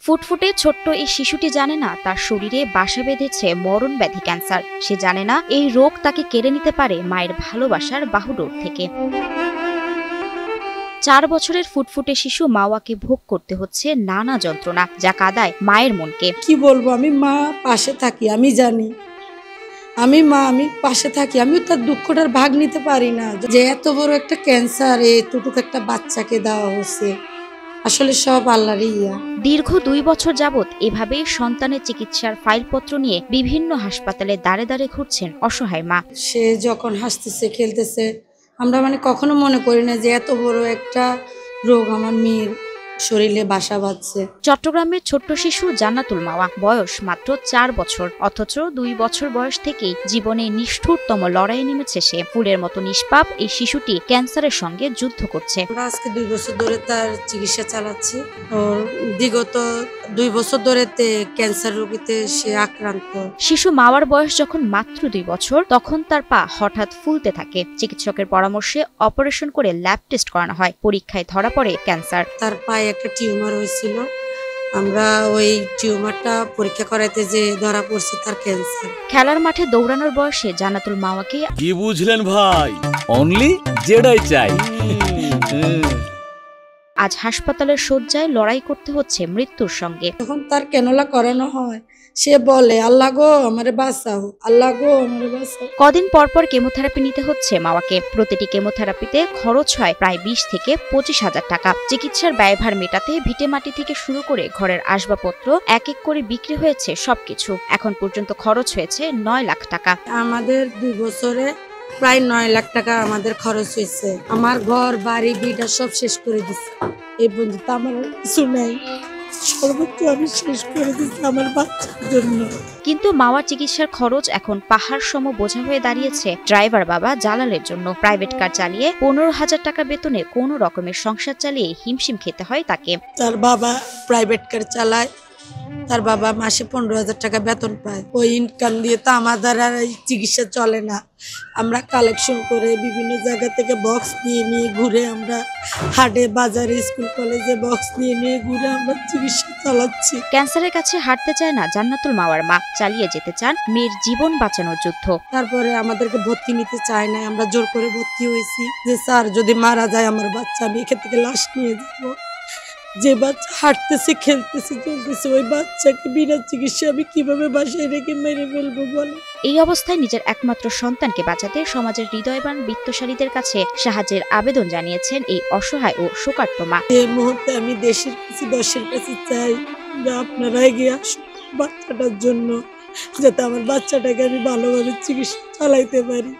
ফুটফুটে ছোট্ট এই শিশুটি জানে না তার শরীরে বাসা বেঁধেছে মরণ ব্যাধি ক্যান্সার। সে জানে না এই রোগ তাকে কেড়ে নিতে পারে মায়ের ভালোবাসার বাহুডোর থেকে। 4 বছরের ফুটফুটে শিশু মাওয়াকে ভোগ করতে হচ্ছে নানা যন্ত্রণা, যা কাঁদায় মায়ের মনকে। কি বলবো, আমি মা পাশে থাকি, আমি জানি আমি পাশে থাকি, আমিও তার দুঃখটার ভাগ নিতে পারি না যে এত বড় একটা ক্যান্সার এতটুকু একটা বাচ্চাকে দেওয়া হচ্ছে। আসলে সব আল্লাহরই ইয়া। দীর্ঘ 2 বছর যাবৎ এভাবেই সন্তানের চিকিৎসার ফাইলপত্র নিয়ে বিভিন্ন হাসপাতালে দাঁড়ে দাঁড়ে ঘুরছেন অসহায় মা। সে যখন হাসতেছে খেলতেছে, আমরা কখনো মনে করি না যে এত বড় একটা রোগ আমার মেয়ের শরীরে বাসা বাঁধছে। চট্টগ্রামের ছোট্ট শিশু জান্নাতুল মাওয়া, বয়স মাত্র 4 বছর, অথচ 2 বছর বয়স থেকেই জীবনে নিষ্ঠুরতম লড়াইয়ে নেমেছে সে। ফুলের মতো নিষ্পাপ এই শিশুটি ক্যান্সারের সঙ্গে যুদ্ধ করছে। আমরা আজকে 2 বছর ধরে তার চিকিৎসা চালাচ্ছি। ওর বিগত 2 বছর ধরে ক্যান্সার রোগীতে সে আক্রান্ত। শিশু মাওয়ার বয়স যখন মাত্র 2 বছর, তখন তার পা হঠাৎ ফুলতে থাকে। চিকিৎসকের পরামর্শে অপারেশন করে ল্যাব টেস্ট করানো হয়। পরীক্ষায় ধরা পড়ে ক্যান্সার। তার পায়ে একটা টিউমার হয়েছিল। আমরা ওই টিউমারটা পরীক্ষা করাইতে যে ধরা পড়ছে তার ক্যান্সার। খেলার মাঠে দৌড়ানোর বয়সে জান্নাতুল মাওয়াকে কি বুঝলেন ভাই, অনলি যেটাই চাই। আজ হাসপাতালের শয্যায় লড়াই করতে হচ্ছে মৃত্যুর সঙ্গে। যখন তার ক্যানোলা করানো হয়, সে বলে আল্লাহ গো আমারে বাঁচাও, আল্লাহ গো আমারে বাঁচাও। কদিন পর পর কেমোথেরাপি নিতে হচ্ছে মাওয়াকে। প্রতিটি কেমোথেরাপিতে খরচ হয় প্রায় 20 থেকে 25,000 টাকা। চিকিৎসার ব্যয়ভার মেটাতে ভিটেমাটি থেকে শুরু করে ঘরের আসবাবপত্র এক এক করে বিক্রি হয়েছে সবকিছু। এখন পর্যন্ত খরচ হয়েছে 9 লাখ টাকা। আমাদের 2 বছরে প্রায় 9 লাখ টাকা আমাদের খরচ হয়েছে। আমার ঘর বাড়ি বিটা সব শেষ করে দিচ্ছে। এই পর্যন্ত আমার কিছু নাই, সর্বোচ্চ আমি শেষ করে দিচ্ছি আমার বাচ্চার জন্য। কিন্তু মাওয়ার চিকিৎসার খরচ এখন পাহাড় সম বোঝা হয়ে দাঁড়িয়েছে ড্রাইভার বাবা জালালের জন্য। প্রাইভেট কার চালিয়ে 15,000 টাকা বেতনে কোনো রকমের সংসার চালিয়ে হিমশিম খেতে হয় তাকে। তার বাবা প্রাইভেট কার চালায়, তার বাবা মাসে 15,000 টাকা বেতন পায়। ওই ইনকাম দিয়ে তো আমাদের আর চিকিৎসা চলে না। আমরা কালেকশন করে বিভিন্ন জায়গা থেকে বক্স নিয়ে নিয়ে ঘুরে, আমরা হাটে বাজারে স্কুল কলেজে বক্স নিয়ে নিয়ে ঘুরে আমরা চিকিৎসা চালাচ্ছি। ক্যান্সারের কাছে হাঁটতে চায় না জান্নাতুল মাওয়ার মা, চালিয়ে যেতে চান মেয়ের জীবন বাঁচানোর যুদ্ধ। তারপরে আমাদেরকে ভর্তি নিতে চায় না, আমরা জোর করে ভর্তি হয়েছি যে স্যার যদি মারা যায় আমার বাচ্চা, আমি এখান থেকে লাশ নিয়ে যাবো। যে বাচ্চা হাঁটতেছে খেলতেছে চলতেছে, ওই বাচ্চাকে বিনা চিকিৎসা আমি কিভাবে বাসায় রেখে মেরে ফেলবো বলে। এই অবস্থায় নিজের একমাত্র সন্তানকে বাঁচাতে সমাজের হৃদয়বান বিত্তশালীদের কাছে সাহায্যের আবেদন জানিয়েছেন এই অসহায় ও শোকার্ত মা। এই মুহূর্তে আমি দেশের কাছে চাই যে আপনারা এগিয়ে আসুন বাচ্চাটার জন্য, যাতে আমার বাচ্চাটাকে আমি ভালোভাবে চিকিৎসা চালাইতে পারি।